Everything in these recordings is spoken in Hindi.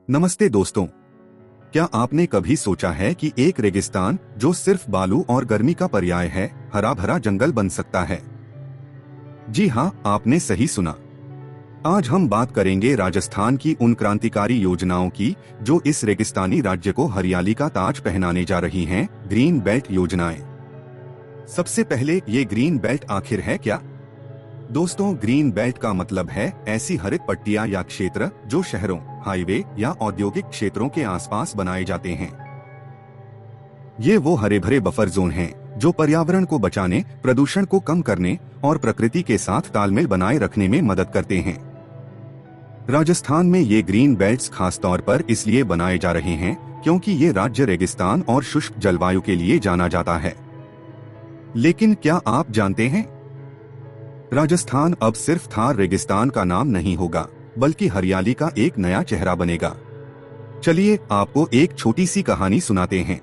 नमस्ते दोस्तों, क्या आपने कभी सोचा है कि एक रेगिस्तान जो सिर्फ बालू और गर्मी का पर्याय है, हरा भरा जंगल बन सकता है? जी हाँ, आपने सही सुना। आज हम बात करेंगे राजस्थान की उन क्रांतिकारी योजनाओं की जो इस रेगिस्तानी राज्य को हरियाली का ताज पहनाने जा रही हैं, ग्रीन बेल्ट योजनाएं। सबसे पहले, ये ग्रीन बेल्ट आखिर है क्या? दोस्तों, ग्रीन बेल्ट का मतलब है ऐसी हरित पट्टियां या क्षेत्र जो शहरों, हाईवे या औद्योगिक क्षेत्रों के आसपास बनाए जाते हैं। ये वो हरे भरे बफर जोन हैं जो पर्यावरण को बचाने, प्रदूषण को कम करने और प्रकृति के साथ तालमेल बनाए रखने में मदद करते हैं। राजस्थान में ये ग्रीन बेल्ट्स खास तौर पर इसलिए बनाए जा रहे हैं क्योंकि ये राज्य रेगिस्तान और शुष्क जलवायु के लिए जाना जाता है। लेकिन क्या आप जानते हैं, राजस्थान अब सिर्फ थार रेगिस्तान का नाम नहीं होगा, बल्कि हरियाली का एक नया चेहरा बनेगा। चलिए आपको एक छोटी सी कहानी सुनाते हैं।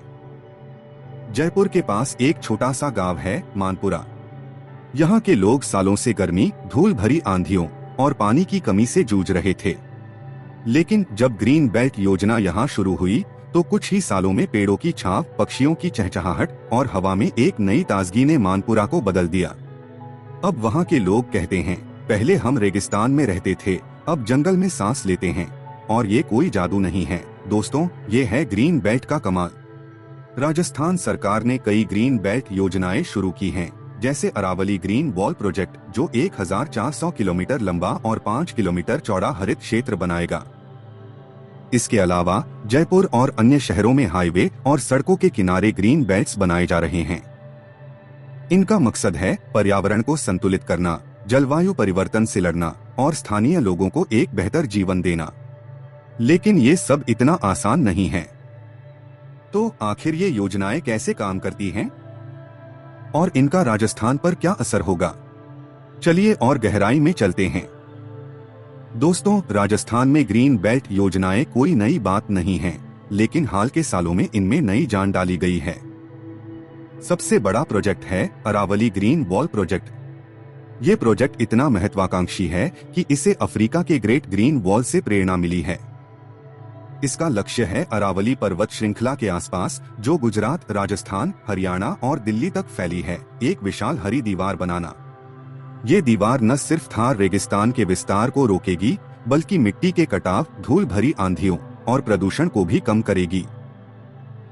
जयपुर के पास एक छोटा सा गांव है, मानपुरा। यहाँ के लोग सालों से गर्मी, धूल भरी आंधियों और पानी की कमी से जूझ रहे थे। लेकिन जब ग्रीन बेल्ट योजना यहाँ शुरू हुई तो कुछ ही सालों में पेड़ों की छांव, पक्षियों की चहचहाहट और हवा में एक नई ताजगी ने मानपुरा को बदल दिया। अब वहाँ के लोग कहते हैं, पहले हम रेगिस्तान में रहते थे, अब जंगल में सांस लेते हैं। और ये कोई जादू नहीं है दोस्तों, ये है ग्रीन बेल्ट का कमाल। राजस्थान सरकार ने कई ग्रीन बेल्ट योजनाएं शुरू की हैं, जैसे अरावली ग्रीन वॉल प्रोजेक्ट जो 1400 किलोमीटर लंबा और 5 किलोमीटर चौड़ा हरित क्षेत्र बनाएगा। इसके अलावा जयपुर और अन्य शहरों में हाईवे और सड़कों के किनारे ग्रीन बेल्ट्स बनाए जा रहे हैं। इनका मकसद है पर्यावरण को संतुलित करना, जलवायु परिवर्तन से लड़ना और स्थानीय लोगों को एक बेहतर जीवन देना। लेकिन ये सब इतना आसान नहीं है। तो आखिर ये योजनाएं कैसे काम करती हैं? और इनका राजस्थान पर क्या असर होगा? चलिए और गहराई में चलते हैं। दोस्तों, राजस्थान में ग्रीन बेल्ट योजनाएं कोई नई बात नहीं है, लेकिन हाल के सालों में इनमें नई जान डाली गई है। सबसे बड़ा प्रोजेक्ट है अरावली ग्रीन वॉल प्रोजेक्ट। ये प्रोजेक्ट इतना महत्वाकांक्षी है कि इसे अफ्रीका के ग्रेट ग्रीन वॉल से प्रेरणा मिली है। इसका लक्ष्य है अरावली पर्वत श्रृंखला के आसपास, जो गुजरात, राजस्थान, हरियाणा और दिल्ली तक फैली है, एक विशाल हरी दीवार बनाना। ये दीवार न सिर्फ थार रेगिस्तान के विस्तार को रोकेगी, बल्कि मिट्टी के कटाव, धूल भरी आंधियों और प्रदूषण को भी कम करेगी।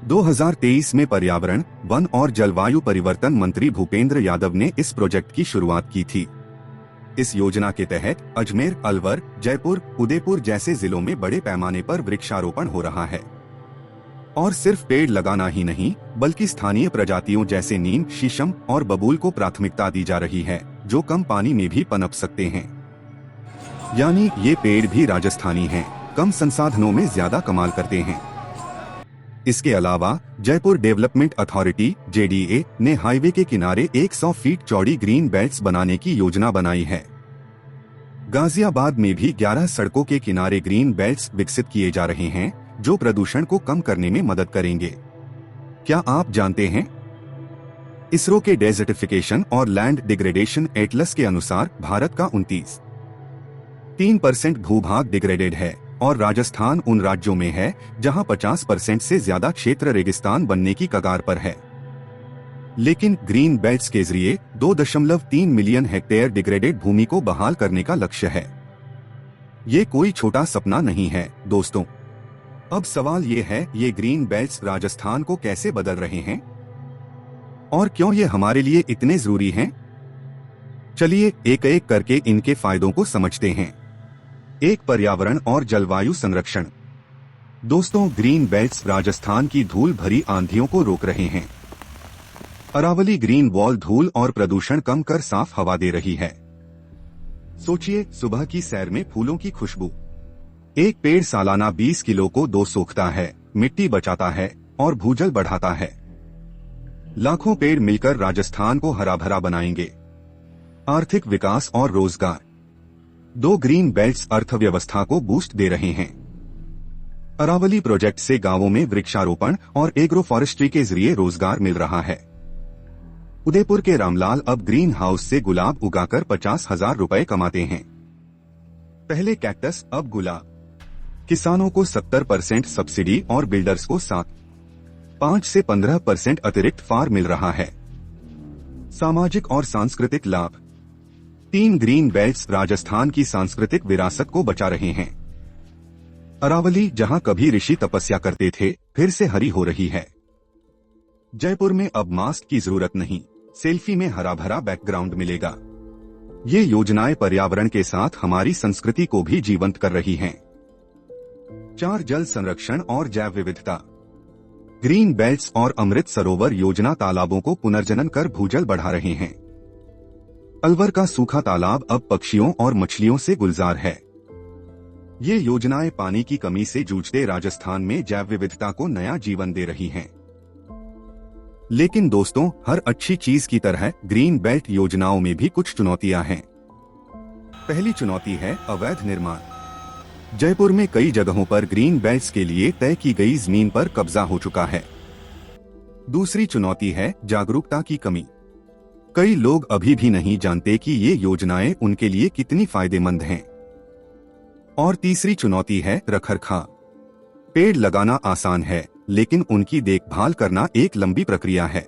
2023 में पर्यावरण, वन और जलवायु परिवर्तन मंत्री भूपेंद्र यादव ने इस प्रोजेक्ट की शुरुआत की थी। इस योजना के तहत अजमेर, अलवर, जयपुर, उदयपुर जैसे जिलों में बड़े पैमाने पर वृक्षारोपण हो रहा है। और सिर्फ पेड़ लगाना ही नहीं, बल्कि स्थानीय प्रजातियों जैसे नीम, शीशम और बबूल को प्राथमिकता दी जा रही है, जो कम पानी में भी पनप सकते हैं। यानी ये पेड़ भी राजस्थानी हैं, कम संसाधनों में ज्यादा कमाल करते हैं। इसके अलावा जयपुर डेवलपमेंट अथॉरिटी (JDA) ने हाईवे के किनारे 100 फीट चौड़ी ग्रीन बेल्ट्स बनाने की योजना बनाई है। गाजियाबाद में भी 11 सड़कों के किनारे ग्रीन बेल्ट्स विकसित किए जा रहे हैं, जो प्रदूषण को कम करने में मदद करेंगे। क्या आप जानते हैं, इसरो के डेजर्टिफिकेशन और लैंड डिग्रेडेशन एटलस के अनुसार भारत का 29% भूभाग डिग्रेडेड है और राजस्थान उन राज्यों में है जहां 50% से ज्यादा क्षेत्र रेगिस्तान बनने की कगार पर है। लेकिन ग्रीन बेल्ट्स के जरिए 2.3 मिलियन हेक्टेयर डिग्रेडेड भूमि को बहाल करने का लक्ष्य है। ये कोई छोटा सपना नहीं है दोस्तों। अब सवाल ये है, ये ग्रीन बेल्ट्स राजस्थान को कैसे बदल रहे हैं और क्यों ये हमारे लिए इतने जरूरी हैं? चलिए एक एक करके इनके फायदों को समझते हैं। एक, पर्यावरण और जलवायु संरक्षण। दोस्तों, ग्रीन बेल्ट्स राजस्थान की धूल भरी आंधियों को रोक रहे हैं। अरावली ग्रीन वॉल धूल और प्रदूषण कम कर साफ हवा दे रही है। सोचिए, सुबह की सैर में फूलों की खुशबू। एक पेड़ सालाना 20 किलो को 2 सोखता है, मिट्टी बचाता है और भूजल बढ़ाता है। लाखों पेड़ मिलकर राजस्थान को हरा भरा बनाएंगे। आर्थिक विकास और रोजगार। 2 ग्रीन बेल्ट्स अर्थव्यवस्था को बूस्ट दे रहे हैं। अरावली प्रोजेक्ट से गांवों में वृक्षारोपण और एग्रो फॉरेस्ट्री के जरिए रोजगार मिल रहा है। उदयपुर के रामलाल अब ग्रीन हाउस से गुलाब उगाकर 50,000 रुपए कमाते हैं। पहले कैक्टस, अब गुलाब। किसानों को 70% सब्सिडी और बिल्डर्स को 5 से 15% अतिरिक्त फार मिल रहा है। सामाजिक और सांस्कृतिक लाभ। 3 ग्रीन बेल्ट्स राजस्थान की सांस्कृतिक विरासत को बचा रहे हैं। अरावली, जहां कभी ऋषि तपस्या करते थे, फिर से हरी हो रही है। जयपुर में अब मास्क की जरूरत नहीं, सेल्फी में हरा भरा बैकग्राउंड मिलेगा। ये योजनाएं पर्यावरण के साथ हमारी संस्कृति को भी जीवंत कर रही हैं। 4 जल संरक्षण और जैव विविधता। ग्रीन बेल्ट्स और अमृत सरोवर योजना तालाबों को पुनर्जनन कर भूजल बढ़ा रहे हैं। अलवर का सूखा तालाब अब पक्षियों और मछलियों से गुलजार है। ये योजनाएं पानी की कमी से जूझते राजस्थान में जैव विविधता को नया जीवन दे रही हैं। लेकिन दोस्तों, हर अच्छी चीज की तरह ग्रीन बेल्ट योजनाओं में भी कुछ चुनौतियां हैं। पहली चुनौती है अवैध निर्माण। जयपुर में कई जगहों पर ग्रीन बेल्ट्स के लिए तय की गई जमीन पर कब्जा हो चुका है। दूसरी चुनौती है जागरूकता की कमी। कई लोग अभी भी नहीं जानते कि ये योजनाएं उनके लिए कितनी फायदेमंद हैं। और तीसरी चुनौती है रखरखाव। पेड़ लगाना आसान है, लेकिन उनकी देखभाल करना एक लंबी प्रक्रिया है।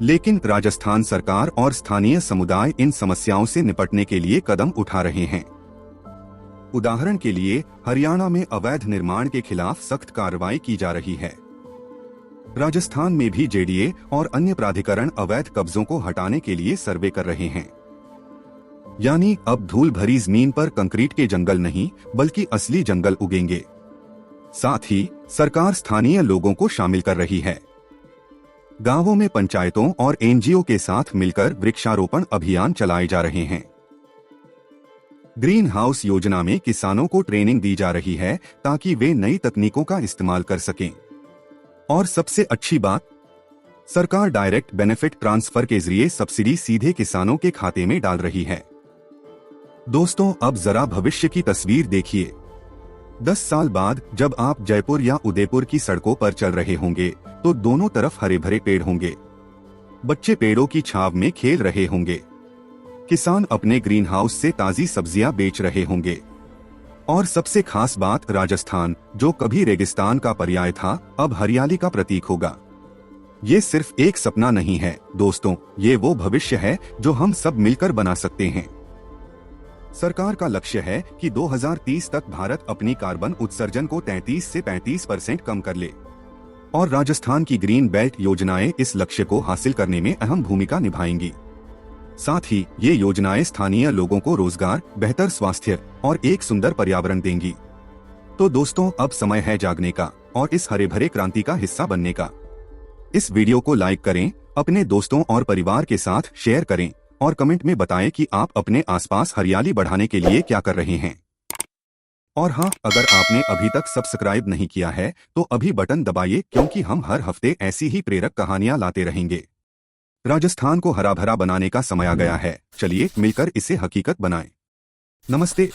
लेकिन राजस्थान सरकार और स्थानीय समुदाय इन समस्याओं से निपटने के लिए कदम उठा रहे हैं। उदाहरण के लिए, हरियाणा में अवैध निर्माण के खिलाफ सख्त कार्रवाई की जा रही है। राजस्थान में भी जेडीए और अन्य प्राधिकरण अवैध कब्जों को हटाने के लिए सर्वे कर रहे हैं। यानी अब धूल भरी जमीन पर कंक्रीट के जंगल नहीं, बल्कि असली जंगल उगेंगे। साथ ही सरकार स्थानीय लोगों को शामिल कर रही है। गांवों में पंचायतों और एनजीओ के साथ मिलकर वृक्षारोपण अभियान चलाए जा रहे हैं। ग्रीन हाउस योजना में किसानों को ट्रेनिंग दी जा रही है ताकि वे नई तकनीकों का इस्तेमाल कर सकें। और सबसे अच्छी बात, सरकार डायरेक्ट बेनिफिट ट्रांसफर के जरिए सब्सिडी सीधे किसानों के खाते में डाल रही है। दोस्तों, अब जरा भविष्य की तस्वीर देखिए। 10 साल बाद जब आप जयपुर या उदयपुर की सड़कों पर चल रहे होंगे, तो दोनों तरफ हरे भरे पेड़ होंगे। बच्चे पेड़ों की छांव में खेल रहे होंगे। किसान अपने ग्रीन हाउस से ताजी सब्जियां बेच रहे होंगे। और सबसे खास बात, राजस्थान, जो कभी रेगिस्तान का पर्याय था, अब हरियाली का प्रतीक होगा। ये सिर्फ एक सपना नहीं है दोस्तों, ये वो भविष्य है जो हम सब मिलकर बना सकते हैं। सरकार का लक्ष्य है कि 2030 तक भारत अपनी कार्बन उत्सर्जन को 33 से 35% कम कर ले। और राजस्थान की ग्रीन बेल्ट योजनाएं इस लक्ष्य को हासिल करने में अहम भूमिका निभाएंगी। साथ ही ये योजनाएं स्थानीय लोगों को रोजगार, बेहतर स्वास्थ्य और एक सुंदर पर्यावरण देंगी। तो दोस्तों, अब समय है जागने का और इस हरे भरे क्रांति का हिस्सा बनने का। इस वीडियो को लाइक करें, अपने दोस्तों और परिवार के साथ शेयर करें और कमेंट में बताएं कि आप अपने आसपास हरियाली बढ़ाने के लिए क्या कर रहे हैं। और हाँ, अगर आपने अभी तक सब्सक्राइब नहीं किया है तो अभी बटन दबाइए, क्योंकि हम हर हफ्ते ऐसी ही प्रेरक कहानियां लाते रहेंगे। राजस्थान को हरा भरा बनाने का समय आ गया है। चलिए मिलकर इसे हकीकत बनाएं। नमस्ते।